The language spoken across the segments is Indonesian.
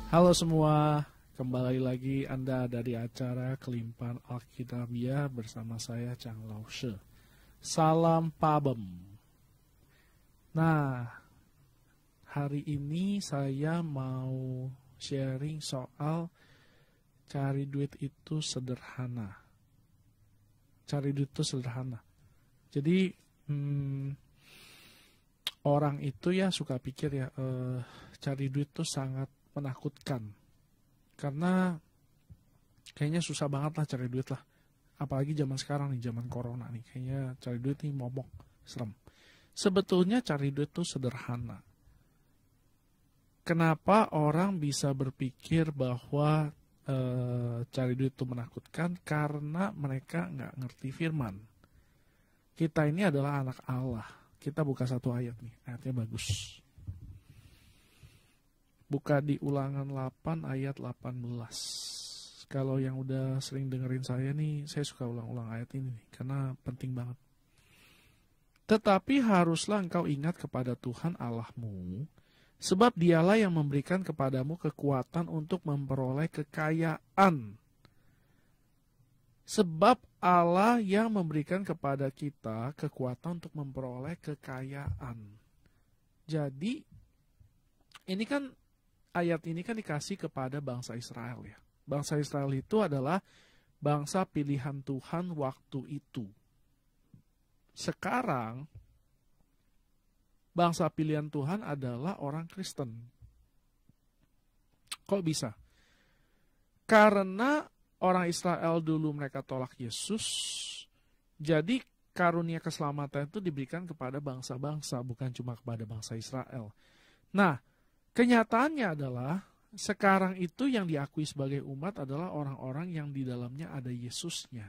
Halo semua, kembali lagi Anda dari acara Kelimpahan Alkitabiah bersama saya Chang Lao She. Salam Pabem. Nah, hari ini saya mau sharing soal cari duit itu sederhana. Cari duit itu sederhana. Jadi, orang itu ya suka pikir ya, cari duit itu sangat menakutkan. Karena kayaknya susah banget lah cari duit lah. Apalagi zaman sekarang nih, zaman corona nih. Kayaknya cari duit nih momok, serem. Sebetulnya cari duit itu sederhana. Kenapa orang bisa berpikir bahwa cari duit itu menakutkan? Karena mereka nggak ngerti firman. Kita ini adalah anak Allah. Kita buka satu ayat nih, ayatnya bagus. Buka di Ulangan 8 ayat 18. Kalau yang udah sering dengerin saya nih, saya suka ulang-ulang ayat ini nih, karena penting banget. Tetapi haruslah engkau ingat kepada Tuhan Allahmu, sebab dialah yang memberikan kepadamu kekuatan untuk memperoleh kekayaan. Sebab Allah yang memberikan kepada kita kekuatan untuk memperoleh kekayaan. Jadi, ini kan ayat ini kan dikasih kepada bangsa Israel ya. Bangsa Israel itu adalah bangsa pilihan Tuhan waktu itu. Sekarang, bangsa pilihan Tuhan adalah orang Kristen. Kok bisa? Karena orang Israel dulu mereka tolak Yesus, jadi karunia keselamatan itu diberikan kepada bangsa-bangsa, bukan cuma kepada bangsa Israel. Nah, kenyataannya adalah sekarang itu yang diakui sebagai umat adalah orang-orang yang di dalamnya ada Yesusnya.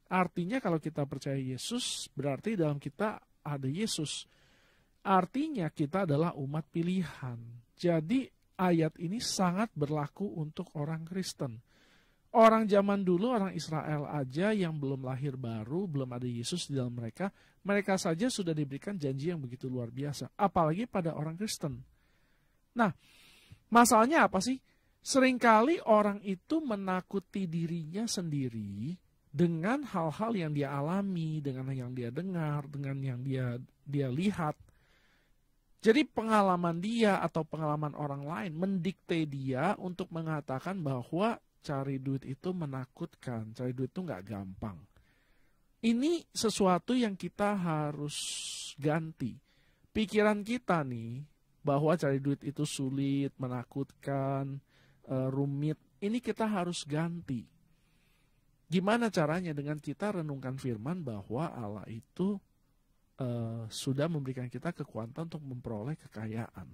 Artinya kalau kita percaya Yesus, berarti dalam kita ada Yesus. Artinya kita adalah umat pilihan. Jadi ayat ini sangat berlaku untuk orang Kristen. Orang zaman dulu, orang Israel aja yang belum lahir baru, belum ada Yesus di dalam mereka, mereka saja sudah diberikan janji yang begitu luar biasa. Apalagi pada orang Kristen. Nah, masalahnya apa sih? Seringkali orang itu menakuti dirinya sendiri dengan hal-hal yang dia alami, dengan yang dia dengar, dengan yang dia lihat. Jadi pengalaman dia atau pengalaman orang lain mendikte dia untuk mengatakan bahwa cari duit itu menakutkan, cari duit itu nggak gampang. Ini sesuatu yang kita harus ganti. Pikiran kita nih, bahwa cari duit itu sulit, menakutkan, rumit, ini kita harus ganti. Gimana caranya? Dengan kita renungkan firman bahwa Allah itu sudah memberikan kita kekuatan untuk memperoleh kekayaan.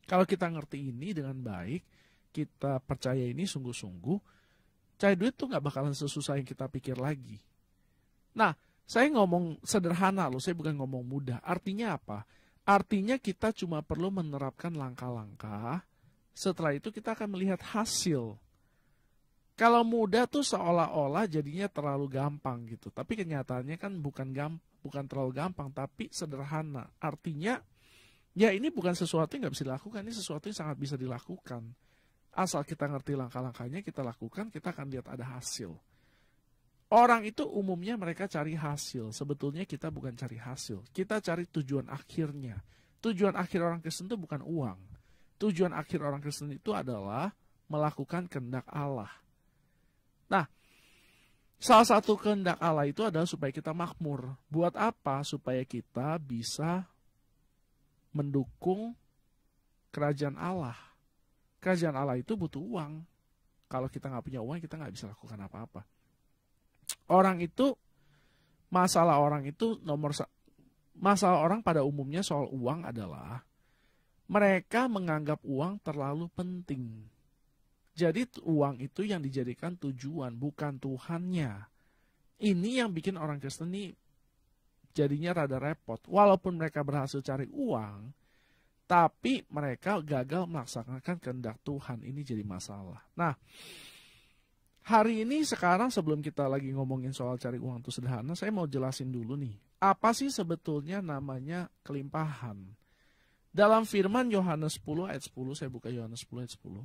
Kalau kita ngerti ini dengan baik, kita percaya ini sungguh-sungguh, cari duit tuh nggak bakalan sesusah yang kita pikir lagi. Nah, saya ngomong sederhana loh, saya bukan ngomong mudah. Artinya apa? Artinya kita cuma perlu menerapkan langkah-langkah, setelah itu kita akan melihat hasil. Kalau mudah tuh seolah-olah jadinya terlalu gampang gitu. Tapi kenyataannya kan bukan terlalu gampang, tapi sederhana. Artinya, ya ini bukan sesuatu yang nggak bisa dilakukan, ini sesuatu yang sangat bisa dilakukan. Asal kita ngerti langkah-langkahnya, kita lakukan, kita akan lihat ada hasil. Orang itu umumnya mereka cari hasil. Sebetulnya kita bukan cari hasil. Kita cari tujuan akhirnya. Tujuan akhir orang Kristen itu bukan uang. Tujuan akhir orang Kristen itu adalah melakukan kehendak Allah. Nah, salah satu kehendak Allah itu adalah supaya kita makmur. Buat apa? Supaya kita bisa mendukung kerajaan Allah. Kerajaan Allah itu butuh uang. Kalau kita nggak punya uang, kita nggak bisa lakukan apa-apa. Masalah orang pada umumnya soal uang adalah mereka menganggap uang terlalu penting. Jadi uang itu yang dijadikan tujuan, bukan Tuhannya. Ini yang bikin orang Kristen ini jadinya rada repot. Walaupun mereka berhasil cari uang, tapi mereka gagal melaksanakan kehendak Tuhan. Ini jadi masalah. Nah, hari ini sekarang sebelum kita lagi ngomongin soal cari uang itu sederhana, saya mau jelasin dulu nih. Apa sih sebetulnya namanya kelimpahan? Dalam firman Yohanes 10 ayat 10, saya buka Yohanes 10 ayat 10.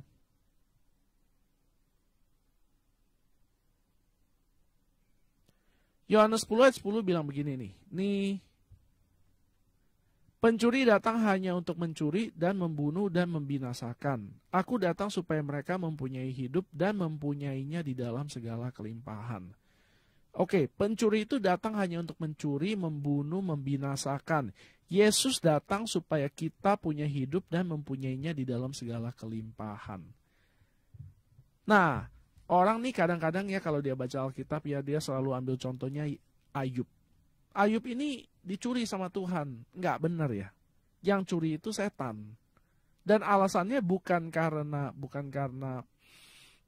Yohanes 10 ayat 10 bilang begini nih. Pencuri datang hanya untuk mencuri dan membunuh dan membinasakan. Aku datang supaya mereka mempunyai hidup dan mempunyainya di dalam segala kelimpahan. Oke, pencuri itu datang hanya untuk mencuri, membunuh, membinasakan. Yesus datang supaya kita punya hidup dan mempunyainya di dalam segala kelimpahan. Nah, orang nih kadang-kadang ya kalau dia baca Alkitab ya dia selalu ambil contohnya Ayub. Ayub ini dicuri sama Tuhan. Nggak benar ya. Yang curi itu setan. Dan alasannya bukan karena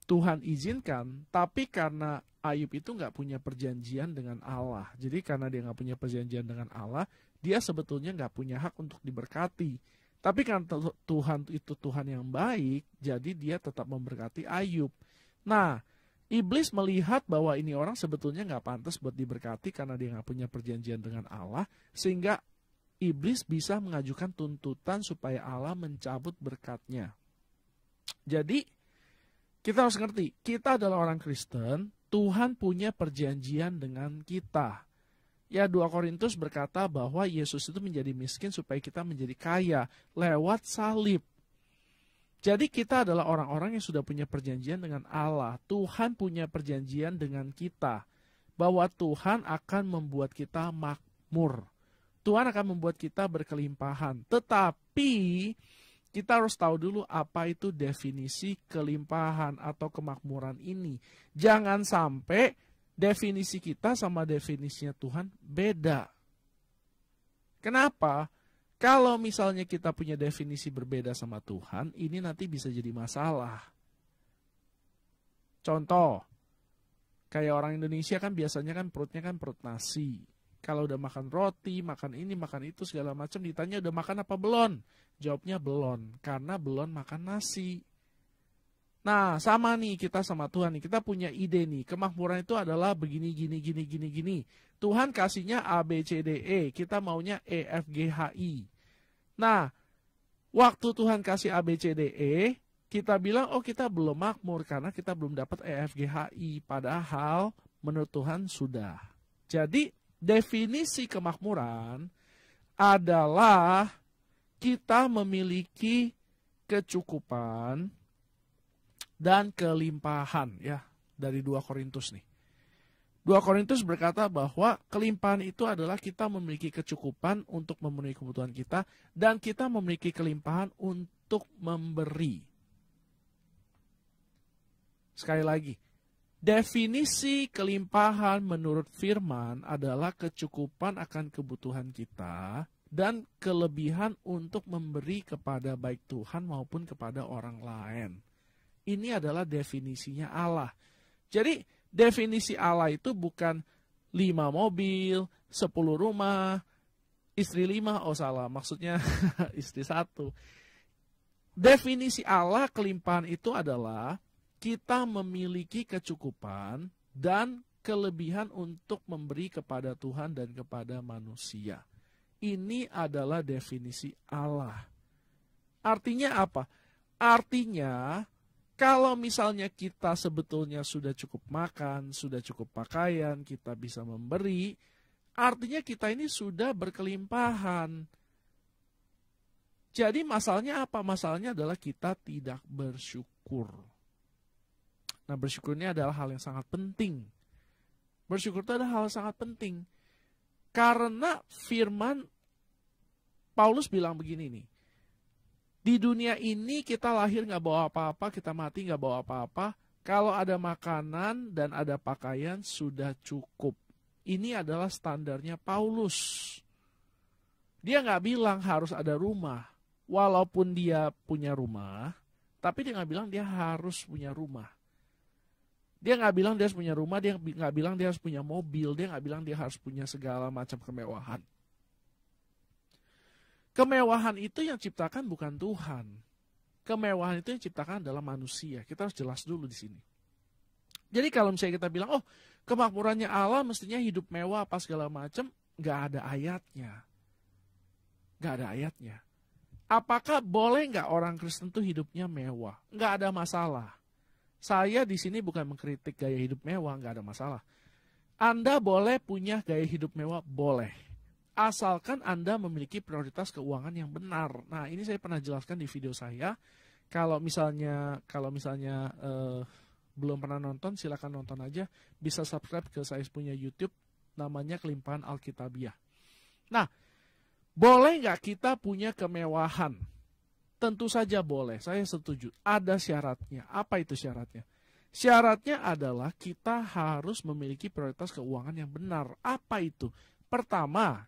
Tuhan izinkan, tapi karena Ayub itu nggak punya perjanjian dengan Allah. Jadi karena dia nggak punya perjanjian dengan Allah, dia sebetulnya nggak punya hak untuk diberkati. Tapi karena Tuhan itu Tuhan yang baik, jadi dia tetap memberkati Ayub. Nah, iblis melihat bahwa ini orang sebetulnya nggak pantas buat diberkati karena dia nggak punya perjanjian dengan Allah, sehingga iblis bisa mengajukan tuntutan supaya Allah mencabut berkatnya. Jadi, kita harus ngerti, kita adalah orang Kristen, Tuhan punya perjanjian dengan kita. Ya, 2 Korintus berkata bahwa Yesus itu menjadi miskin supaya kita menjadi kaya lewat salib. Jadi kita adalah orang-orang yang sudah punya perjanjian dengan Allah. Tuhan punya perjanjian dengan kita. Bahwa Tuhan akan membuat kita makmur. Tuhan akan membuat kita berkelimpahan. Tetapi kita harus tahu dulu apa itu definisi kelimpahan atau kemakmuran ini. Jangan sampai definisi kita sama definisinya Tuhan beda. Kenapa? Kalau misalnya kita punya definisi berbeda sama Tuhan, ini nanti bisa jadi masalah. Contoh, kayak orang Indonesia kan biasanya kan perutnya kan perut nasi. Kalau udah makan roti, makan ini, makan itu, segala macam, ditanya udah makan apa belum? Jawabnya belum, karena belum makan nasi. Nah, sama nih kita sama Tuhan nih, kita punya ide nih, kemakmuran itu adalah begini, gini. Tuhan kasihnya A, B, C, D, E, kita maunya E, F, G, H, I. Nah, waktu Tuhan kasih A, B, C, D, E, kita bilang, oh kita belum makmur karena kita belum dapat E, F, G, H, I. Padahal menurut Tuhan sudah. Jadi, definisi kemakmuran adalah kita memiliki kecukupan dan kelimpahan ya dari 2 Korintus nih. 2 Korintus berkata bahwa kelimpahan itu adalah kita memiliki kecukupan untuk memenuhi kebutuhan kita dan kita memiliki kelimpahan untuk memberi. Sekali lagi, definisi kelimpahan menurut firman adalah kecukupan akan kebutuhan kita dan kelebihan untuk memberi kepada baik Tuhan maupun kepada orang lain. Ini adalah definisinya Allah. Jadi definisi Allah itu bukan 5 mobil, 10 rumah, istri 5, oh salah, maksudnya istri 1. Definisi Allah kelimpahan itu adalah kita memiliki kecukupan dan kelebihan untuk memberi kepada Tuhan dan kepada manusia. Ini adalah definisi Allah. Artinya apa? Artinya kalau misalnya kita sebetulnya sudah cukup makan, sudah cukup pakaian, kita bisa memberi, artinya kita ini sudah berkelimpahan. Jadi masalahnya apa? Masalahnya adalah kita tidak bersyukur. Nah, bersyukur ini adalah hal yang sangat penting. Bersyukur itu adalah hal yang sangat penting. Karena firman Paulus bilang begini nih. Di dunia ini kita lahir nggak bawa apa-apa, kita mati nggak bawa apa-apa. Kalau ada makanan dan ada pakaian sudah cukup. Ini adalah standarnya Paulus. Dia nggak bilang harus ada rumah. Walaupun dia punya rumah, tapi dia nggak bilang dia harus punya rumah. Dia nggak bilang dia harus punya rumah, dia nggak bilang dia harus punya mobil, dia nggak bilang dia harus punya segala macam kemewahan. Kemewahan itu yang ciptakan bukan Tuhan. Kemewahan itu yang ciptakan adalah manusia. Kita harus jelas dulu di sini. Jadi kalau misalnya kita bilang, oh kemakmurannya Allah mestinya hidup mewah apa segala macam, nggak ada ayatnya. Nggak ada ayatnya. Apakah boleh nggak orang Kristen tuh hidupnya mewah? Nggak ada masalah. Saya di sini bukan mengkritik gaya hidup mewah, nggak ada masalah. Anda boleh punya gaya hidup mewah, boleh. Asalkan Anda memiliki prioritas keuangan yang benar. Nah, ini saya pernah jelaskan di video saya. Kalau misalnya belum pernah nonton, silakan nonton aja. Bisa subscribe ke saya punya YouTube, namanya Kelimpahan Alkitabiah. Nah, boleh nggak kita punya kemewahan? Tentu saja boleh, saya setuju. Ada syaratnya. Apa itu syaratnya? Syaratnya adalah kita harus memiliki prioritas keuangan yang benar. Apa itu? Pertama,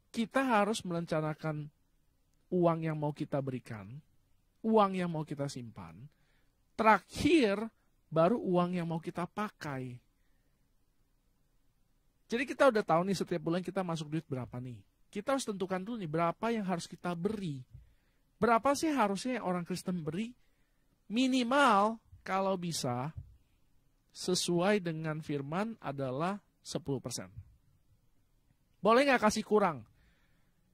kita harus merencanakan uang yang mau kita berikan, uang yang mau kita simpan. Terakhir, baru uang yang mau kita pakai. Jadi kita udah tahu nih setiap bulan kita masuk duit berapa nih. Kita harus tentukan dulu nih berapa yang harus kita beri. Berapa sih harusnya orang Kristen beri? Minimal kalau bisa sesuai dengan firman adalah 10%. Boleh nggak kasih kurang?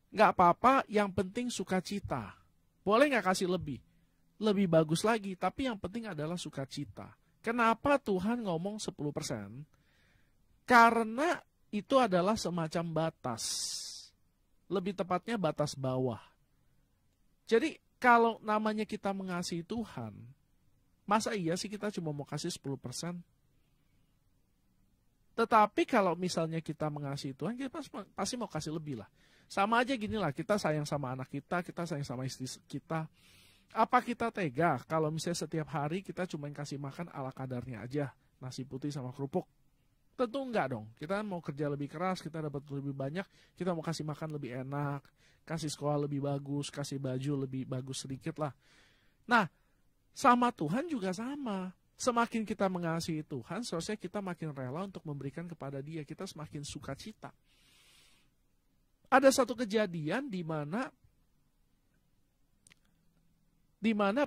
Nggak apa-apa, yang penting sukacita. Boleh nggak kasih lebih? Lebih bagus lagi, tapi yang penting adalah sukacita. Kenapa Tuhan ngomong 10%? Karena itu adalah semacam batas. Lebih tepatnya batas bawah. Jadi kalau namanya kita mengasihi Tuhan, masa iya sih kita cuma mau kasih 10%? Tetapi kalau misalnya kita mengasihi Tuhan, kita pasti mau kasih lebih lah. Sama aja gini lah, kita sayang sama anak kita sayang sama istri kita. Apa kita tega kalau misalnya setiap hari kita cuma kasih makan ala kadarnya aja, nasi putih sama kerupuk? Tentu enggak dong. Kita mau kerja lebih keras, kita dapat lebih banyak, kita mau kasih makan lebih enak, kasih sekolah lebih bagus, kasih baju lebih bagus sedikit lah. Nah, sama Tuhan juga sama. Semakin kita mengasihi Tuhan, seharusnya kita makin rela untuk memberikan kepada Dia. Kita semakin sukacita. Ada satu kejadian di mana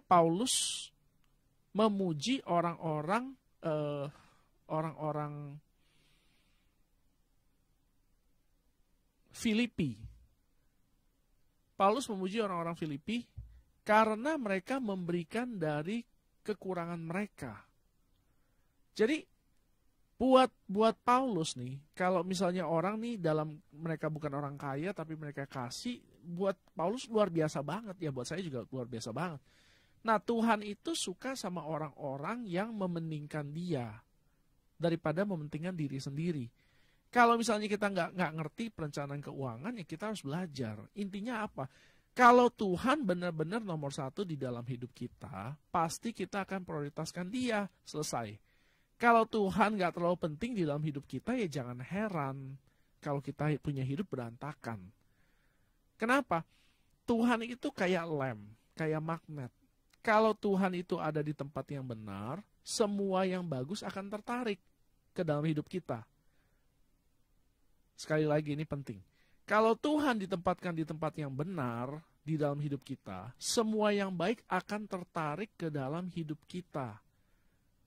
Paulus memuji orang-orang Filipi. Paulus memuji orang-orang Filipi karena mereka memberikan dari kekurangan mereka. Jadi buat Paulus nih, kalau misalnya orang nih dalam mereka bukan orang kaya tapi mereka kasih, buat Paulus luar biasa banget ya, buat saya juga luar biasa banget. Nah, Tuhan itu suka sama orang-orang yang mementingkan Dia daripada mementingkan diri sendiri. Kalau misalnya kita nggak ngerti perencanaan keuangan, ya kita harus belajar. Intinya apa? Kalau Tuhan benar-benar nomor satu di dalam hidup kita, pasti kita akan prioritaskan Dia. Selesai. Kalau Tuhan nggak terlalu penting di dalam hidup kita, ya jangan heran kalau kita punya hidup berantakan. Kenapa? Tuhan itu kayak lem, kayak magnet. Kalau Tuhan itu ada di tempat yang benar, semua yang bagus akan tertarik ke dalam hidup kita. Sekali lagi ini penting. Kalau Tuhan ditempatkan di tempat yang benar di dalam hidup kita, semua yang baik akan tertarik ke dalam hidup kita.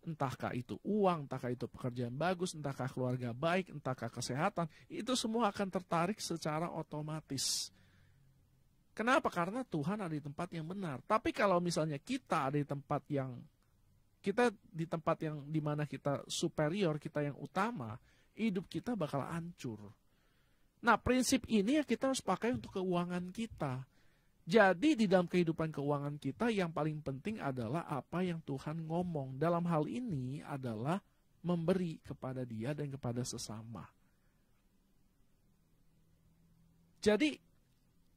Entahkah itu uang, entahkah itu pekerjaan bagus, entahkah keluarga baik, entahkah kesehatan, itu semua akan tertarik secara otomatis. Kenapa? Karena Tuhan ada di tempat yang benar. Tapi kalau misalnya kita ada di tempat yang di mana kita superior, kita yang utama, hidup kita bakal hancur. Nah, prinsip ini ya kita harus pakai untuk keuangan kita. Jadi di dalam kehidupan keuangan kita yang paling penting adalah apa yang Tuhan ngomong. Dalam hal ini adalah memberi kepada Dia dan kepada sesama. Jadi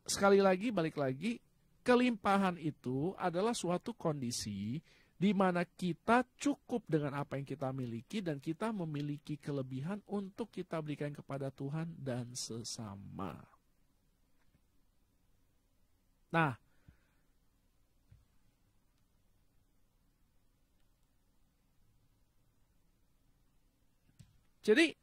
sekali lagi, balik lagi, kelimpahan itu adalah suatu kondisi di mana kita cukup dengan apa yang kita miliki dan kita memiliki kelebihan untuk kita berikan kepada Tuhan dan sesama. Nah, jadi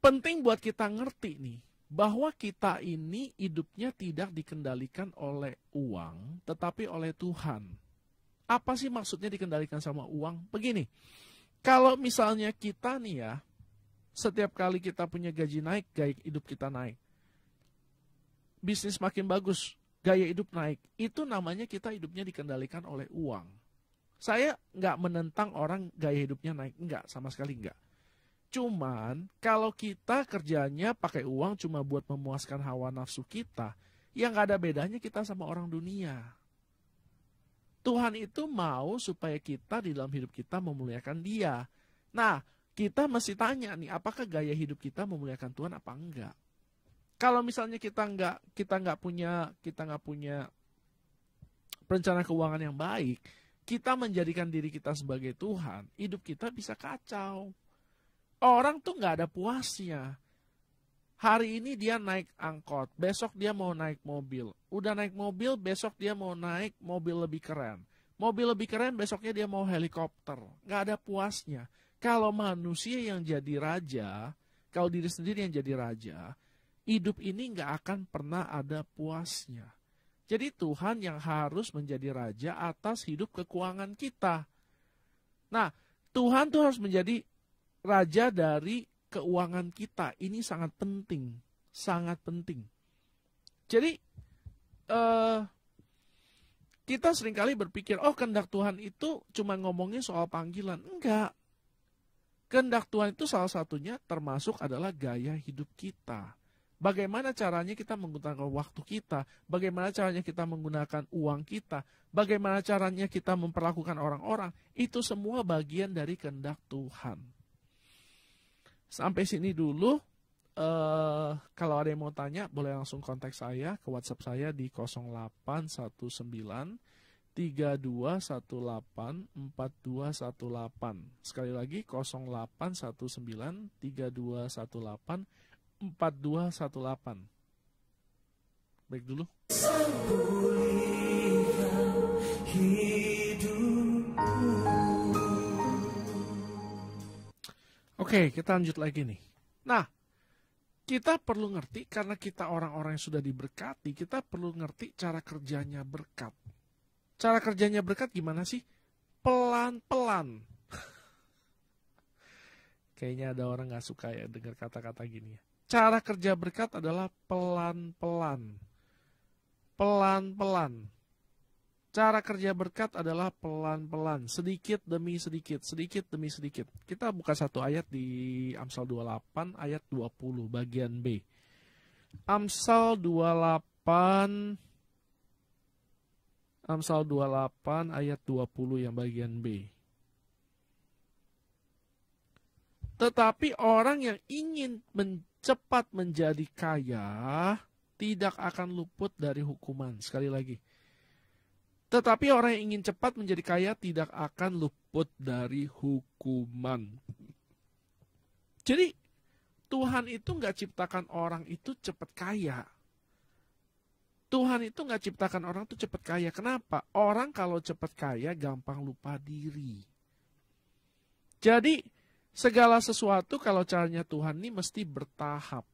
penting buat kita ngerti nih, bahwa kita ini hidupnya tidak dikendalikan oleh uang, tetapi oleh Tuhan. Apa sih maksudnya dikendalikan sama uang? Begini, kalau misalnya kita nih ya, setiap kali kita punya gaji naik, gaya hidup kita naik. Bisnis makin bagus, gaya hidup naik, itu namanya kita hidupnya dikendalikan oleh uang. Saya nggak menentang orang gaya hidupnya naik, enggak, sama sekali enggak. Cuman, kalau kita kerjanya pakai uang cuma buat memuaskan hawa nafsu kita, ya nggak ada bedanya kita sama orang dunia. Tuhan itu mau supaya kita di dalam hidup kita memuliakan Dia. Nah, kita mesti tanya nih, apakah gaya hidup kita memuliakan Tuhan apa enggak? Kalau misalnya kita nggak punya perencanaan keuangan yang baik, kita menjadikan diri kita sebagai Tuhan, hidup kita bisa kacau. Orang tuh nggak ada puasnya. Hari ini dia naik angkot, besok dia mau naik mobil. Udah naik mobil, besok dia mau naik mobil lebih keren. Mobil lebih keren, besoknya dia mau helikopter. Nggak ada puasnya. Kalau manusia yang jadi raja, kalau diri sendiri yang jadi raja, hidup ini nggak akan pernah ada puasnya. Jadi Tuhan yang harus menjadi raja atas hidup keuangan kita. Nah, Tuhan tuh harus menjadi raja dari keuangan kita. Ini sangat penting. Sangat penting. Jadi, kita seringkali berpikir, oh kehendak Tuhan itu cuma ngomongin soal panggilan. Enggak. Kehendak Tuhan itu salah satunya termasuk adalah gaya hidup kita. Bagaimana caranya kita menggunakan waktu kita, bagaimana caranya kita menggunakan uang kita, bagaimana caranya kita memperlakukan orang-orang, itu semua bagian dari kehendak Tuhan. Sampai sini dulu, kalau ada yang mau tanya, boleh langsung kontak saya ke WhatsApp saya di 0819 3218 4218. Sekali lagi 0819 3218 4218. Baik dulu. Oke, kita lanjut lagi nih. Nah, kita perlu ngerti karena kita orang-orang yang sudah diberkati, kita perlu ngerti cara kerjanya berkat. Cara kerjanya berkat gimana sih? Pelan-pelan. Kayaknya ada orang gak suka ya dengar kata-kata gini ya. Cara kerja berkat adalah pelan-pelan. Pelan-pelan. Cara kerja berkat adalah pelan-pelan. Sedikit demi sedikit. Sedikit demi sedikit. Kita buka satu ayat di Amsal 28 ayat 20 bagian B. Amsal 28 ayat 20 yang bagian B. Tetapi orang yang ingin cepat menjadi kaya tidak akan luput dari hukuman. Sekali lagi. Tetapi orang yang ingin cepat menjadi kaya tidak akan luput dari hukuman. Jadi Tuhan itu nggak ciptakan orang itu cepat kaya. Tuhan itu nggak ciptakan orang itu cepat kaya. Kenapa? Orang kalau cepat kaya gampang lupa diri. Jadi segala sesuatu kalau caranya Tuhan ini mesti bertahap.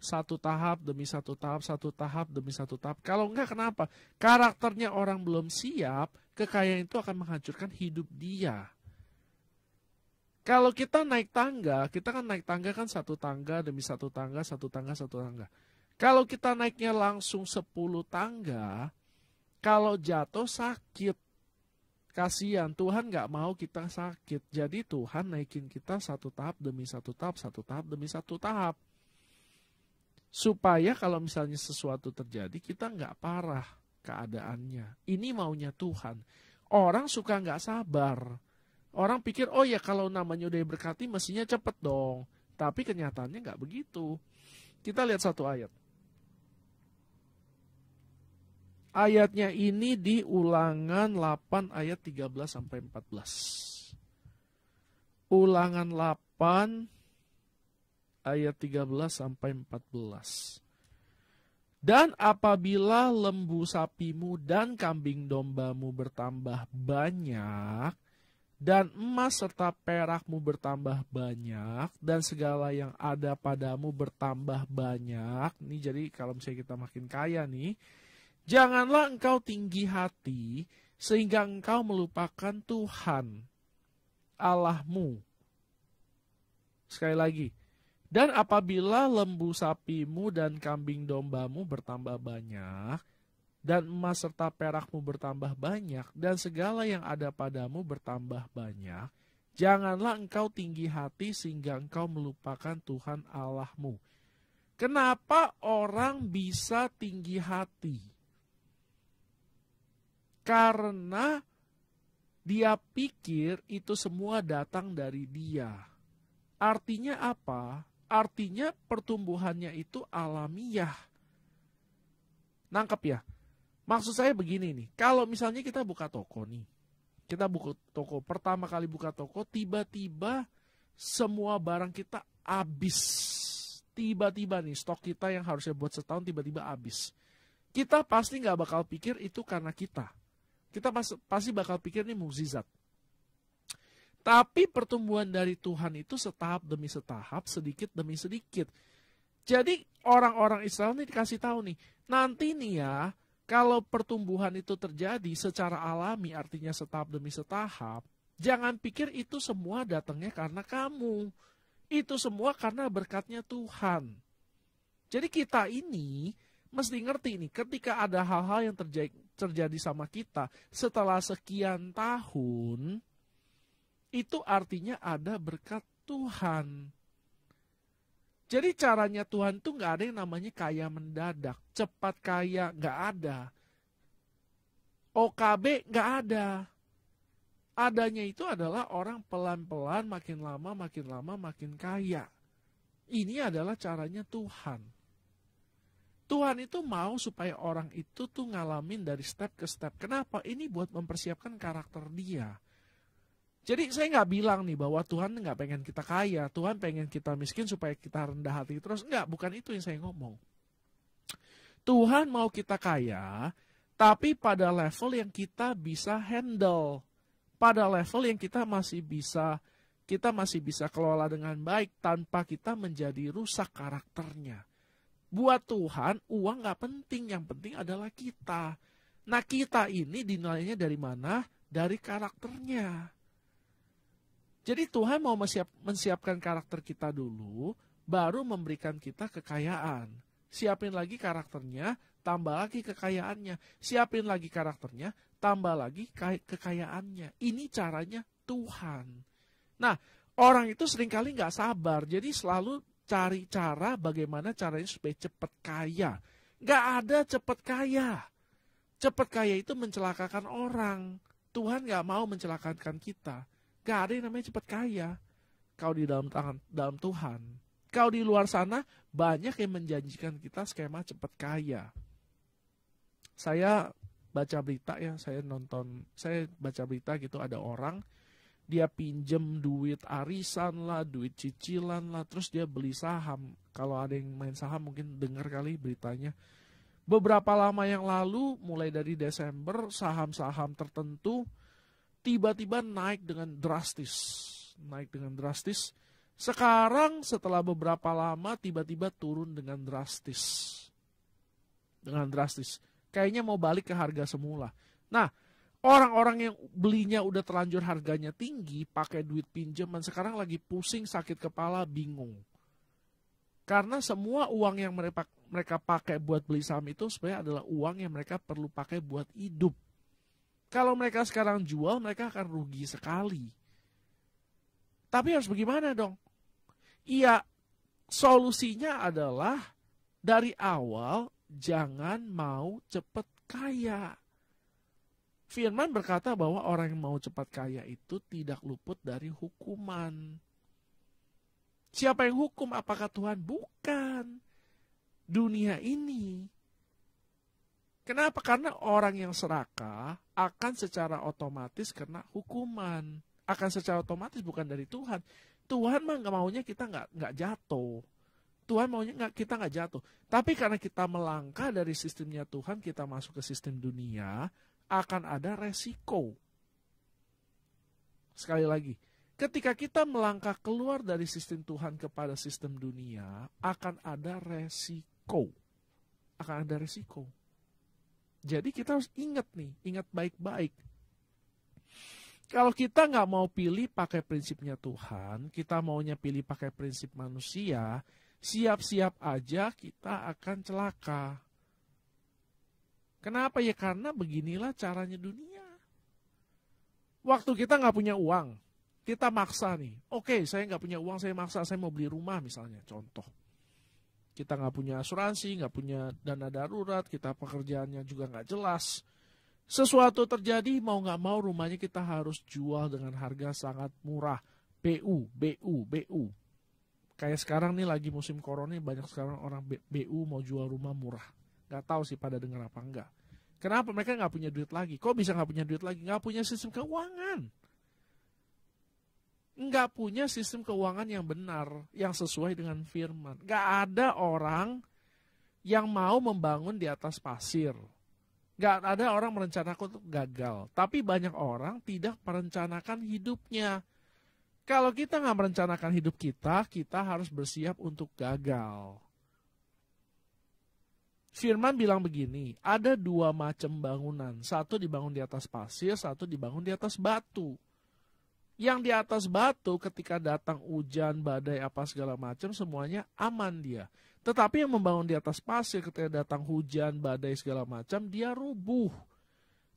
Satu tahap demi satu tahap, satu tahap demi satu tahap. Kalau enggak kenapa? Karakternya orang belum siap, kekayaan itu akan menghancurkan hidup dia. Kalau kita naik tangga, kita kan naik tangga kan satu tangga demi satu tangga, satu tangga, satu tangga. Kalau kita naiknya langsung 10 tangga, kalau jatuh sakit. Kasihan, Tuhan nggak mau kita sakit. Jadi Tuhan naikin kita satu tahap demi satu tahap, satu tahap demi satu tahap. Supaya kalau misalnya sesuatu terjadi, kita nggak parah keadaannya. Ini maunya Tuhan. Orang suka nggak sabar. Orang pikir, oh ya kalau namanya udah berkati, mestinya cepet dong. Tapi kenyataannya nggak begitu. Kita lihat satu ayat. Ayatnya ini di Ulangan 8 ayat 13-14. Ulangan 8 ayat 13-14. Dan apabila lembu sapimu dan kambing dombamu bertambah banyak, dan emas serta perakmu bertambah banyak, dan segala yang ada padamu bertambah banyak. Ini jadi kalau misalnya kita makin kaya nih, janganlah engkau tinggi hati, sehingga engkau melupakan Tuhan, Allahmu. Sekali lagi. Dan apabila lembu sapimu dan kambing dombamu bertambah banyak, dan emas serta perakmu bertambah banyak, dan segala yang ada padamu bertambah banyak, janganlah engkau tinggi hati sehingga engkau melupakan Tuhan Allahmu. Kenapa orang bisa tinggi hati? Karena dia pikir itu semua datang dari dia. Artinya apa? Artinya pertumbuhannya itu alamiah. Nangkep ya? Maksud saya begini nih, kalau misalnya kita buka toko nih, kita buka toko, pertama kali buka toko, tiba-tiba semua barang kita habis. Tiba-tiba nih, stok kita yang harusnya buat setahun tiba-tiba habis. Kita pasti nggak bakal pikir itu karena kita. Kita pasti bakal pikir ini mukjizat. Tapi pertumbuhan dari Tuhan itu setahap demi setahap, sedikit demi sedikit. Jadi orang-orang Israel ini dikasih tahu nih, nanti nih ya, kalau pertumbuhan itu terjadi secara alami, artinya setahap demi setahap, jangan pikir itu semua datangnya karena kamu. Itu semua karena berkatnya Tuhan. Jadi kita ini mesti ngerti nih, ketika ada hal-hal yang terjadi sama kita setelah sekian tahun, itu artinya ada berkat Tuhan. Jadi caranya Tuhan tuh nggak ada yang namanya kaya mendadak, cepat kaya nggak ada, OKB nggak ada. Adanya itu adalah orang pelan-pelan makin lama makin kaya. Ini adalah caranya Tuhan. Tuhan itu mau supaya orang itu tuh ngalamin dari step ke step. Kenapa? Ini buat mempersiapkan karakter dia. Jadi saya nggak bilang nih bahwa Tuhan nggak pengen kita kaya, Tuhan pengen kita miskin supaya kita rendah hati terus. Enggak, bukan itu yang saya ngomong. Tuhan mau kita kaya, tapi pada level yang kita bisa handle. Pada level yang kita masih bisa kelola dengan baik tanpa kita menjadi rusak karakternya. Buat Tuhan, uang nggak penting, yang penting adalah kita. Nah kita ini dinilainya dari mana? Dari karakternya. Jadi Tuhan mau mensiapkan karakter kita dulu, baru memberikan kita kekayaan. Siapin lagi karakternya, tambah lagi kekayaannya. Siapin lagi karakternya, tambah lagi kekayaannya. Ini caranya Tuhan. Nah, orang itu seringkali nggak sabar, jadi selalu cari cara bagaimana caranya supaya cepat kaya. Nggak ada cepat kaya. Cepat kaya itu mencelakakan orang. Tuhan nggak mau mencelakakan kita. Gak ada yang namanya cepat kaya. Kau di dalam Tuhan. Kau di luar sana banyak yang menjanjikan kita skema cepat kaya. Saya baca berita ya, saya baca berita gitu, ada orang dia pinjem duit arisan lah, duit cicilan lah, terus dia beli saham. Kalau ada yang main saham mungkin dengar kali beritanya. Beberapa lama yang lalu, mulai dari Desember, saham-saham tertentu tiba-tiba naik dengan drastis. Sekarang setelah beberapa lama tiba-tiba turun dengan drastis. Kayaknya mau balik ke harga semula. Nah, orang-orang yang belinya udah terlanjur harganya tinggi, pakai duit pinjaman, sekarang lagi pusing, sakit kepala, bingung. Karena semua uang yang mereka pakai buat beli saham itu sebenarnya adalah uang yang mereka perlu pakai buat hidup. Kalau mereka sekarang jual, mereka akan rugi sekali. Tapi harus bagaimana dong? Iya, solusinya adalah dari awal jangan mau cepat kaya. Firman berkata bahwa orang yang mau cepat kaya itu tidak luput dari hukuman. Siapa yang hukum? Apakah Tuhan? Bukan. Dunia ini. Kenapa? Karena orang yang serakah akan secara otomatis kena hukuman. Akan secara otomatis, bukan dari Tuhan. Tuhan mah nggak maunya kita nggak jatuh. Tuhan maunya kita nggak jatuh. Tapi karena kita melangkah dari sistemnya Tuhan, kita masuk ke sistem dunia, akan ada resiko. Sekali lagi, ketika kita melangkah keluar dari sistem Tuhan kepada sistem dunia, akan ada resiko. Akan ada resiko. Jadi kita harus ingat baik-baik. Kalau kita nggak mau pilih pakai prinsipnya Tuhan, kita maunya pilih pakai prinsip manusia, siap-siap aja kita akan celaka. Kenapa ya? Karena beginilah caranya dunia. Waktu kita nggak punya uang, kita maksa nih. Oke, saya nggak punya uang, saya maksa, saya mau beli rumah misalnya, contoh. Kita nggak punya asuransi, nggak punya dana darurat, kita pekerjaannya juga nggak jelas. Sesuatu terjadi, mau nggak mau rumahnya kita harus jual dengan harga sangat murah. BU. Kayak sekarang nih lagi musim corona, banyak sekarang orang BU mau jual rumah murah. Nggak tahu sih pada dengar apa enggak. Kenapa? Mereka nggak punya duit lagi. Kok bisa nggak punya duit lagi? Nggak punya sistem keuangan. Nggak punya sistem keuangan yang benar, yang sesuai dengan firman. Nggak ada orang yang mau membangun di atas pasir. Nggak ada orang merencanakan untuk gagal. Tapi banyak orang tidak merencanakan hidupnya. Kalau kita nggak merencanakan hidup kita, kita harus bersiap untuk gagal. Firman bilang begini, ada dua macam bangunan. Satu dibangun di atas pasir, satu dibangun di atas batu. Yang di atas batu ketika datang hujan, badai, apa segala macam, semuanya aman dia. Tetapi yang membangun di atas pasir ketika datang hujan, badai, segala macam, dia rubuh.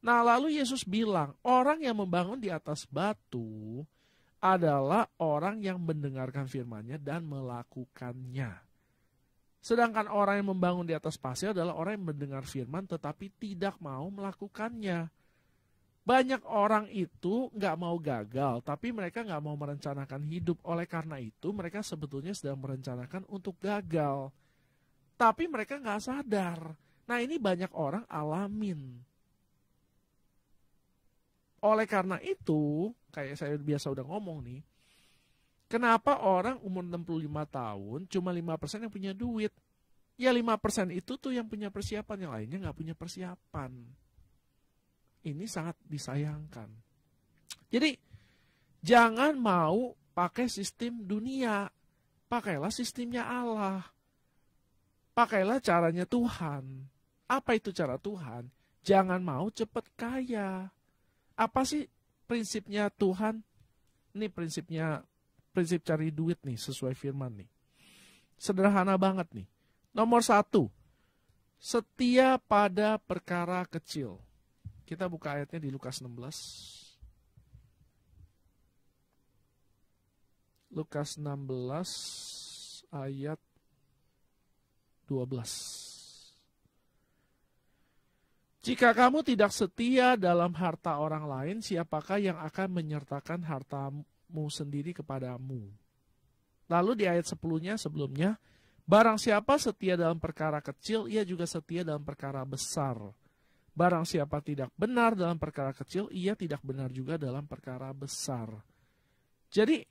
Nah lalu Yesus bilang, orang yang membangun di atas batu adalah orang yang mendengarkan firman-Nya dan melakukannya. Sedangkan orang yang membangun di atas pasir adalah orang yang mendengar firman tetapi tidak mau melakukannya. Banyak orang itu nggak mau gagal, tapi mereka nggak mau merencanakan hidup. Oleh karena itu, mereka sebetulnya sedang merencanakan untuk gagal. Tapi mereka nggak sadar. Nah ini banyak orang alamin. Oleh karena itu, kayak saya biasa udah ngomong nih, kenapa orang umur 65 tahun cuma 5% yang punya duit? Ya 5% itu tuh yang punya persiapan, yang lainnya nggak punya persiapan. Ini sangat disayangkan. Jadi, jangan mau pakai sistem dunia. Pakailah sistemnya Allah. Pakailah caranya Tuhan. Apa itu cara Tuhan? Jangan mau cepat kaya. Apa sih prinsipnya Tuhan? Ini prinsip cari duit nih, sesuai firman nih. Sederhana banget nih. Nomor 1, setia pada perkara kecil. Kita buka ayatnya di Lukas 16. Lukas 16 ayat 12. Jika kamu tidak setia dalam harta orang lain, siapakah yang akan menyertakan hartamu sendiri kepadamu? Lalu di ayat 10-nya sebelumnya, barang siapa setia dalam perkara kecil, ia juga setia dalam perkara besar. Barang siapa tidak benar dalam perkara kecil, ia tidak benar juga dalam perkara besar. Jadi,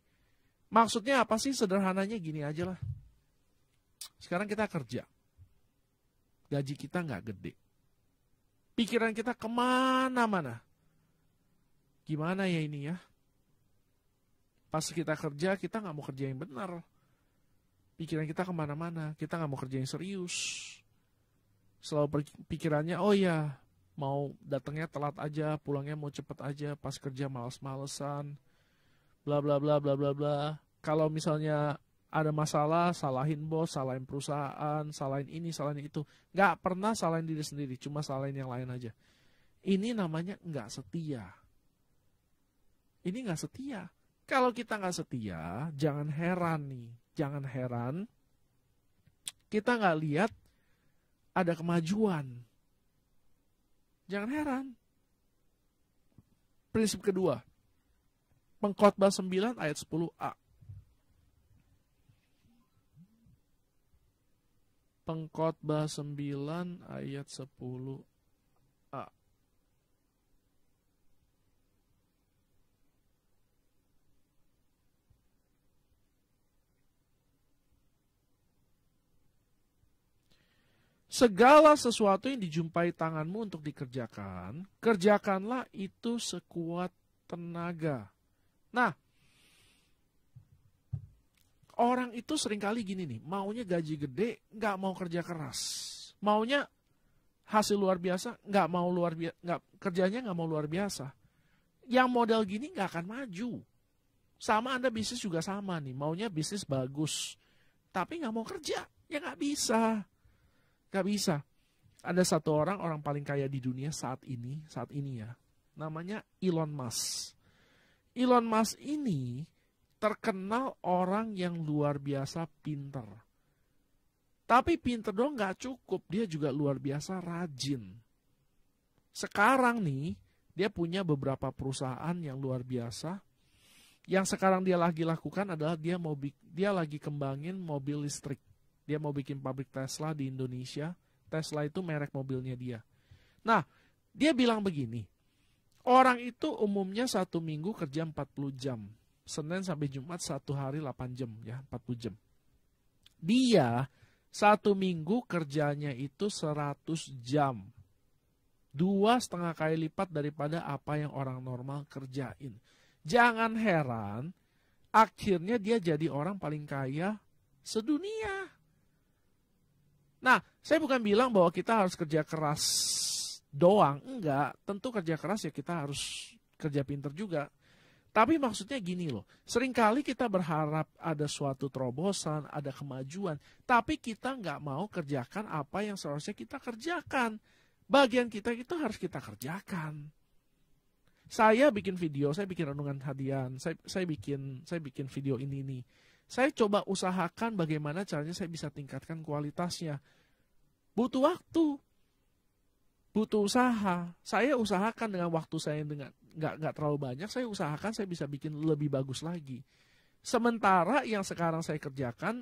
maksudnya apa sih? Sederhananya gini aja lah. Sekarang kita kerja. Gaji kita nggak gede. Pikiran kita kemana-mana. Gimana ya ini ya? Pas kita kerja, kita nggak mau kerja yang benar. Pikiran kita kemana-mana. Kita nggak mau kerja yang serius. Selalu pikirannya, oh ya, mau datangnya telat aja, pulangnya mau cepet aja, pas kerja males-malesan, bla bla bla bla bla bla. Kalau misalnya ada masalah, salahin bos, salahin perusahaan, salahin ini, salahin itu. Nggak pernah salahin diri sendiri, cuma salahin yang lain aja. Ini namanya nggak setia. Ini nggak setia. Kalau kita nggak setia, jangan heran nih, jangan heran kita nggak lihat ada kemajuan. Jangan heran. Prinsip kedua, Pengkhotbah 9 ayat 10a. Pengkhotbah 9 ayat 10a. Segala sesuatu yang dijumpai tanganmu untuk dikerjakan, kerjakanlah itu sekuat tenaga. Nah, orang itu seringkali gini nih, maunya gaji gede, nggak mau kerja keras. Maunya hasil luar biasa, nggak mau luar biasa, kerjanya nggak mau luar biasa. Yang modal gini nggak akan maju. Sama Anda bisnis juga sama nih, maunya bisnis bagus, tapi nggak mau kerja, ya nggak bisa. Gak bisa. ada satu orang paling kaya di dunia saat ini ya. Namanya Elon Musk. Elon Musk ini terkenal orang yang luar biasa pinter. Tapi pinter dong nggak cukup, dia juga luar biasa rajin. Sekarang nih, dia punya beberapa perusahaan yang luar biasa. Yang sekarang dia lagi lakukan adalah dia lagi kembangin mobil listrik. Dia mau bikin pabrik Tesla di Indonesia. Tesla itu merek mobilnya dia. Nah, dia bilang begini, orang itu umumnya 1 minggu kerja 40 jam. Senin sampai Jumat 1 hari 8 jam, ya 40 jam. Dia 1 minggu kerjanya itu 100 jam. 2,5 kali lipat daripada apa yang orang normal kerjain. Jangan heran, akhirnya dia jadi orang paling kaya sedunia. Nah, saya bukan bilang bahwa kita harus kerja keras doang. Enggak, tentu kerja keras ya kita harus kerja pinter juga. Tapi maksudnya gini loh, seringkali kita berharap ada suatu terobosan, ada kemajuan. Tapi kita nggak mau kerjakan apa yang seharusnya kita kerjakan. Bagian kita itu harus kita kerjakan. Saya bikin video, saya bikin renungan hadian, saya bikin video ini nih. Saya coba usahakan bagaimana caranya saya bisa tingkatkan kualitasnya. Butuh waktu, butuh usaha. Saya usahakan dengan waktu saya dengan nggak terlalu banyak, saya usahakan saya bisa bikin lebih bagus lagi. Sementara yang sekarang saya kerjakan,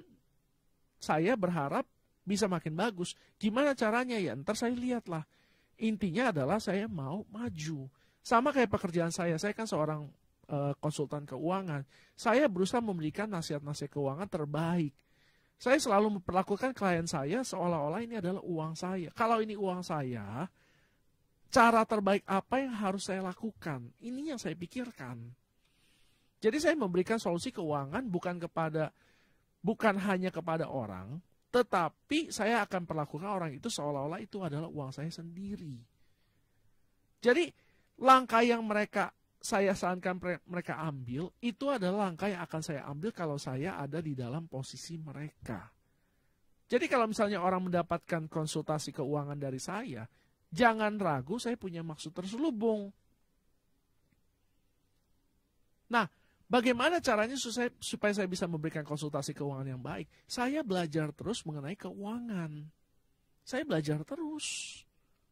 saya berharap bisa makin bagus. Gimana caranya ya? Ntar saya lihatlah. Intinya adalah saya mau maju. Sama kayak pekerjaan saya kan seorang konsultan keuangan. Saya berusaha memberikan nasihat-nasihat keuangan terbaik. Saya selalu memperlakukan klien saya seolah-olah ini adalah uang saya. Kalau ini uang saya, cara terbaik apa yang harus saya lakukan? Ini yang saya pikirkan. Jadi saya memberikan solusi keuangan bukan hanya kepada orang, tetapi saya akan perlakukan orang itu seolah-olah itu adalah uang saya sendiri. Jadi langkah yang saya sarankan mereka ambil, itu adalah langkah yang akan saya ambil kalau saya ada di dalam posisi mereka. Jadi kalau misalnya orang mendapatkan konsultasi keuangan dari saya, jangan ragu saya punya maksud terselubung. Nah, bagaimana caranya supaya saya bisa memberikan konsultasi keuangan yang baik? Saya belajar terus mengenai keuangan. Saya belajar terus.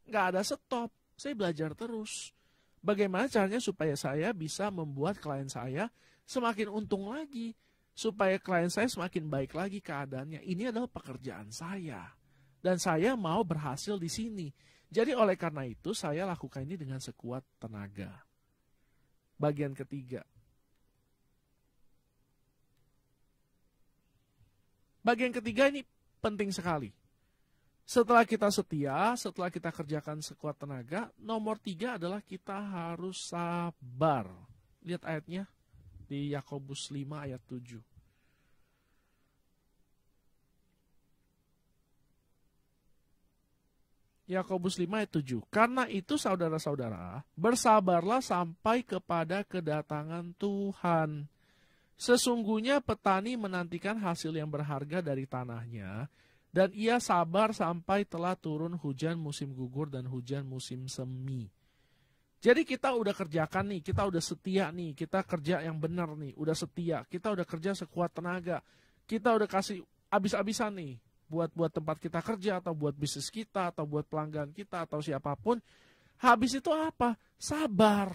Nggak ada stop. Saya belajar terus. Bagaimana caranya supaya saya bisa membuat klien saya semakin untung lagi. Supaya klien saya semakin baik lagi keadaannya. Ini adalah pekerjaan saya. Dan saya mau berhasil di sini. Jadi oleh karena itu saya lakukan ini dengan sekuat tenaga. Bagian ketiga. Bagian ketiga ini penting sekali. Setelah kita setia, setelah kita kerjakan sekuat tenaga, nomor 3 adalah kita harus sabar. Lihat ayatnya di Yakobus 5 ayat 7. Yakobus 5 ayat 7. Karena itu saudara-saudara, bersabarlah sampai kepada kedatangan Tuhan. Sesungguhnya petani menantikan hasil yang berharga dari tanahnya, dan ia sabar sampai telah turun hujan musim gugur dan hujan musim semi. Jadi kita udah kerjakan nih, kita udah setia nih, kita kerja yang benar nih, udah setia, kita udah kerja sekuat tenaga, kita udah kasih abis-abisan nih, buat tempat kita kerja, atau buat bisnis kita, atau buat pelanggan kita, atau siapapun. Habis itu apa? Sabar.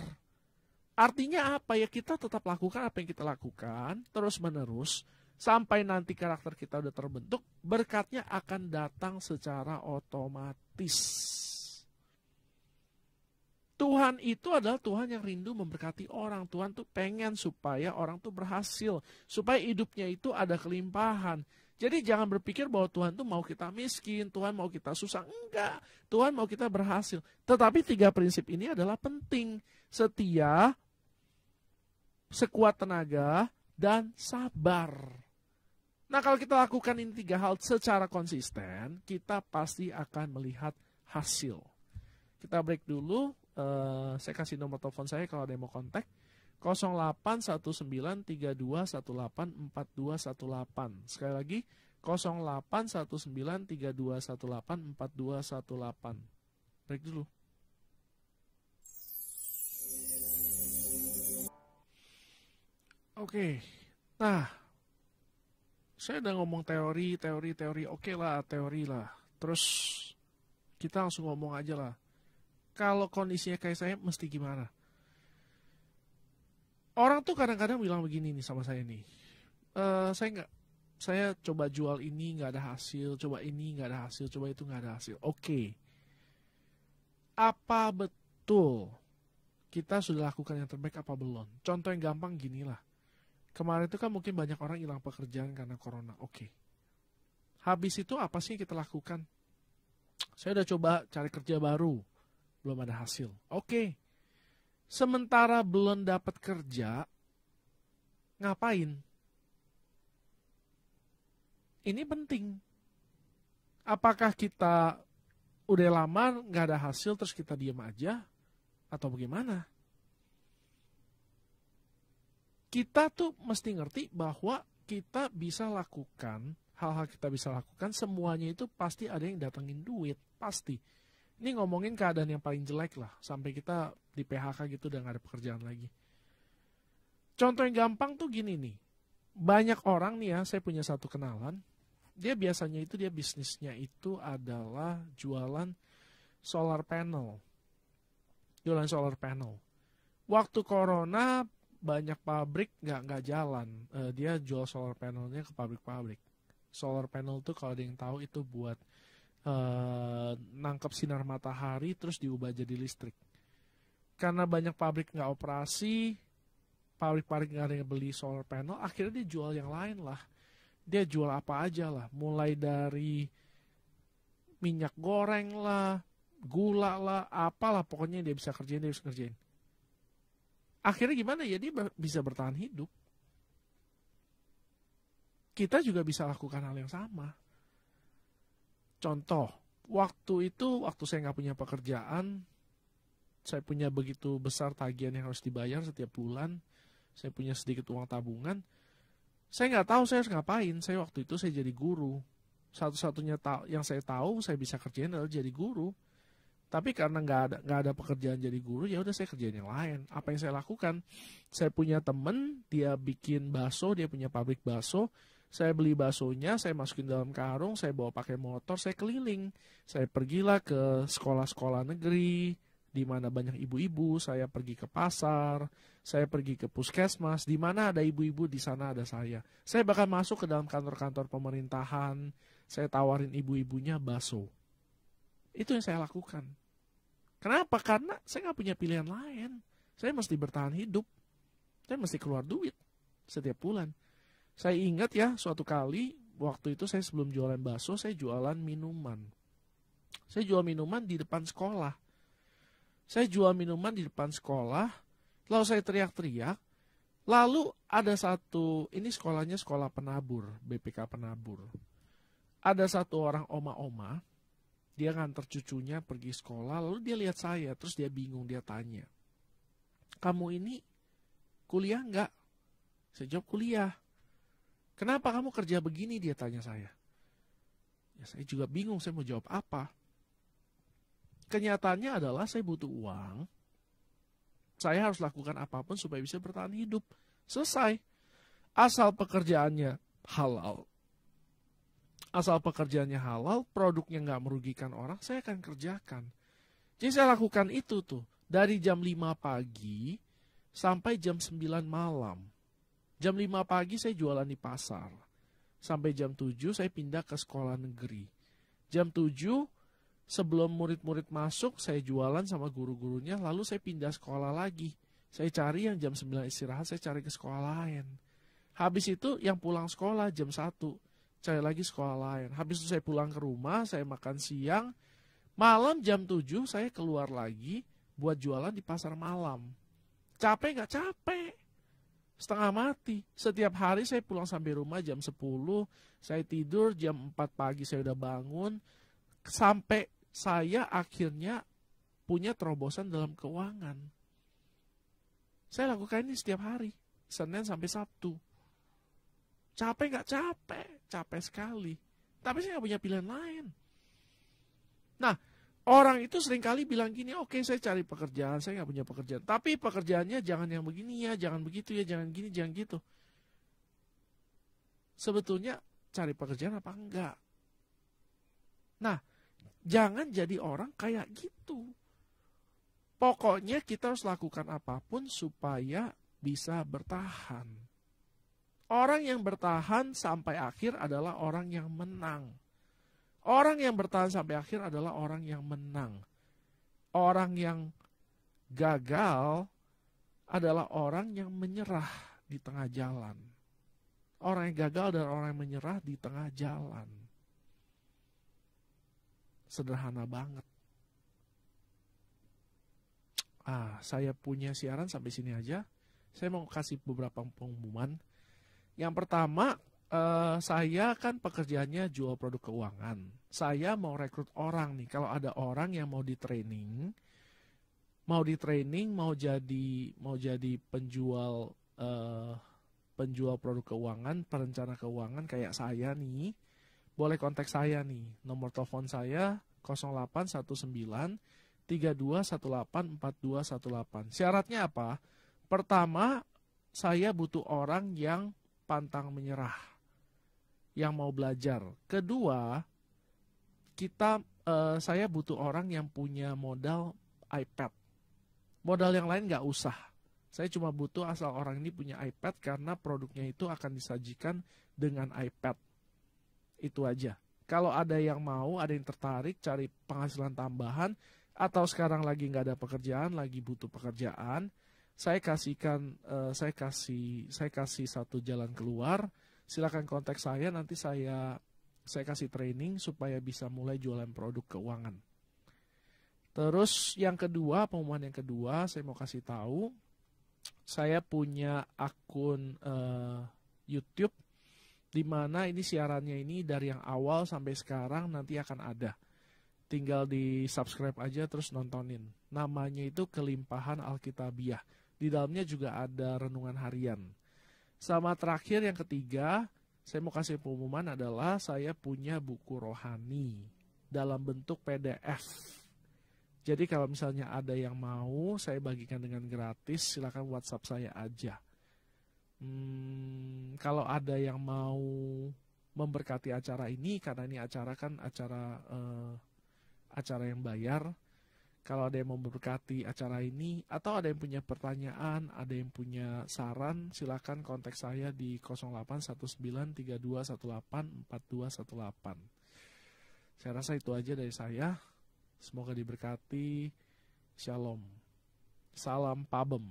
Artinya apa ya? Kita tetap lakukan apa yang kita lakukan, terus-menerus, sampai nanti karakter kita udah terbentuk, berkatnya akan datang secara otomatis. Tuhan itu adalah Tuhan yang rindu memberkati orang. Tuhan tuh pengen supaya orang tuh berhasil, supaya hidupnya itu ada kelimpahan. Jadi jangan berpikir bahwa Tuhan tuh mau kita miskin, Tuhan mau kita susah. Enggak, Tuhan mau kita berhasil. Tetapi 3 prinsip ini adalah penting. Setia, sekuat tenaga, dan sabar. Nah, kalau kita lakukan ini 3 hal secara konsisten, kita pasti akan melihat hasil. Kita break dulu. Saya kasih nomor telepon saya kalau ada yang mau kontak. 081932184218. Sekali lagi, 081932184218. Break dulu. Oke. Nah, saya udah ngomong teori. Oke lah, teori lah. Terus kita langsung ngomong aja lah. Kalau kondisinya kayak saya, mesti gimana? Orang tuh kadang-kadang bilang begini nih sama saya nih. Saya coba jual ini nggak ada hasil, coba ini nggak ada hasil, coba itu nggak ada hasil. Oke. Apa betul kita sudah lakukan yang terbaik apa belum? Contoh yang gampang gini lah. Kemarin itu kan mungkin banyak orang hilang pekerjaan karena corona. Oke. Habis itu apa sih yang kita lakukan? Saya udah coba cari kerja baru. Belum ada hasil. Oke. Sementara belum dapat kerja, ngapain? Ini penting. Apakah kita udah lamar, nggak ada hasil, terus kita diam aja? Atau bagaimana? Kita tuh mesti ngerti bahwa kita bisa lakukan, hal-hal kita bisa lakukan, semuanya itu pasti ada yang datengin duit, pasti. Ini ngomongin keadaan yang paling jelek lah, sampai kita di PHK gitu udah gak ada pekerjaan lagi. Contoh yang gampang tuh gini nih, banyak orang nih ya, saya punya satu kenalan, dia biasanya itu dia bisnisnya itu adalah jualan solar panel. Jualan solar panel. Waktu corona banyak pabrik nggak jalan. Dia jual solar panelnya ke pabrik-pabrik. Solar panel tuh kalau ada yang tahu itu buat nangkep sinar matahari terus diubah jadi listrik. Karena banyak pabrik nggak operasi, pabrik-pabrik nggak ada yang beli solar panel, akhirnya dia jual yang lain lah. Dia jual apa aja lah, mulai dari minyak goreng lah, gula lah, apalah pokoknya dia bisa kerjain. Akhirnya gimana ya, dia bisa bertahan hidup. Kita juga bisa lakukan hal yang sama. Contoh, waktu saya nggak punya pekerjaan, saya punya begitu besar tagihan yang harus dibayar setiap bulan, saya punya sedikit uang tabungan, saya nggak tahu saya harus ngapain. Saya waktu itu saya jadi guru. Satu-satunya yang saya tahu saya bisa kerjain adalah jadi guru. Tapi karena nggak ada pekerjaan jadi guru, ya udah saya kerjain yang lain. Apa yang saya lakukan? Saya punya temen, dia bikin bakso, dia punya pabrik bakso. Saya beli baksonya, saya masukin dalam karung, saya bawa pakai motor, saya keliling. Saya pergilah ke sekolah-sekolah negeri, di mana banyak ibu-ibu. Saya pergi ke pasar, saya pergi ke puskesmas, di mana ada ibu-ibu, di sana ada saya. Saya bahkan masuk ke dalam kantor-kantor pemerintahan, saya tawarin ibu-ibunya bakso. Itu yang saya lakukan. Kenapa? Karena saya nggak punya pilihan lain. Saya mesti bertahan hidup. Saya mesti keluar duit setiap bulan. Saya ingat ya, suatu kali, waktu itu saya sebelum jualan bakso, saya jualan minuman. Saya jual minuman di depan sekolah. Lalu saya teriak-teriak. Lalu ada ini sekolahnya sekolah penabur, BPK penabur. Ada satu orang oma-oma, dia nganter cucunya pergi sekolah, lalu dia lihat saya, terus dia bingung, dia tanya, "Kamu ini kuliah nggak?" Saya jawab, "Kuliah." "Kenapa kamu kerja begini?" dia tanya saya. Ya saya juga bingung, saya mau jawab apa. Kenyataannya adalah saya butuh uang, saya harus lakukan apapun supaya bisa bertahan hidup. Selesai. Asal pekerjaannya halal. Produknya nggak merugikan orang, saya akan kerjakan. Jadi saya lakukan itu tuh. Dari jam 5 pagi sampai jam 9 malam. Jam 5 pagi saya jualan di pasar. Sampai jam 7 saya pindah ke sekolah negeri. Jam 7 sebelum murid-murid masuk, saya jualan sama guru-gurunya, lalu saya pindah sekolah lagi. Saya cari yang jam 9 istirahat, saya cari ke sekolah lain. Habis itu yang pulang sekolah jam 1. Cari lagi sekolah lain. Habis itu saya pulang ke rumah, saya makan siang. Malam jam 7 saya keluar lagi buat jualan di pasar malam. Capek nggak? Capek. Setengah mati. Setiap hari saya pulang sampai rumah jam 10. Saya tidur jam 4 pagi saya udah bangun. Sampai saya akhirnya punya terobosan dalam keuangan. Saya lakukan ini setiap hari. Senin sampai Sabtu. Capek nggak capek? Capek sekali. Tapi saya nggak punya pilihan lain. Nah, orang itu seringkali bilang gini, oke, saya cari pekerjaan, saya nggak punya pekerjaan. Tapi pekerjaannya jangan yang begini ya, jangan begitu ya, jangan gini, jangan gitu. Sebetulnya cari pekerjaan apa enggak? Nah, jangan jadi orang kayak gitu. Pokoknya kita harus lakukan apapun supaya bisa bertahan. Orang yang bertahan sampai akhir adalah orang yang menang. Orang yang bertahan sampai akhir adalah orang yang menang. Orang yang gagal adalah orang yang menyerah di tengah jalan. Orang yang gagal dan orang yang menyerah di tengah jalan. Sederhana banget. Saya punya siaran sampai sini aja. Saya mau kasih beberapa pengumuman. Yang pertama, saya kan pekerjaannya jual produk keuangan. Saya mau rekrut orang nih. Kalau ada orang yang mau di training, mau jadi penjual produk keuangan, perencana keuangan kayak saya nih, boleh kontak saya nih. Nomor telepon saya 0819 32184218. Syaratnya apa? Pertama, saya butuh orang yang pantang menyerah, yang mau belajar. Kedua, saya butuh orang yang punya modal iPad. Modal yang lain nggak usah. Saya cuma butuh asal orang ini punya iPad karena produknya itu akan disajikan dengan iPad. Itu aja. Kalau ada yang mau, ada yang tertarik cari penghasilan tambahan, atau sekarang lagi nggak ada pekerjaan, lagi butuh pekerjaan, saya kasih satu jalan keluar. Silakan kontak saya, nanti saya kasih training supaya bisa mulai jualan produk keuangan. Terus yang kedua, pengumuman yang kedua, saya mau kasih tahu, saya punya akun YouTube, di mana ini siarannya ini dari yang awal sampai sekarang nanti akan ada. Tinggal di subscribe aja terus nontonin. Namanya itu Kelimpahan Alkitabiah. Di dalamnya juga ada renungan harian. Sama terakhir yang ketiga, saya mau kasih pengumuman adalah saya punya buku rohani dalam bentuk PDF. Jadi kalau misalnya ada yang mau, saya bagikan dengan gratis, silakan WhatsApp saya aja. Kalau ada yang mau memberkati acara ini, karena ini acara kan acara yang bayar. Kalau ada yang mau memberkati acara ini, atau ada yang punya pertanyaan, ada yang punya saran, silakan kontak saya di 081932184218. Saya rasa itu aja dari saya. Semoga diberkati. Shalom. Salam Pabem.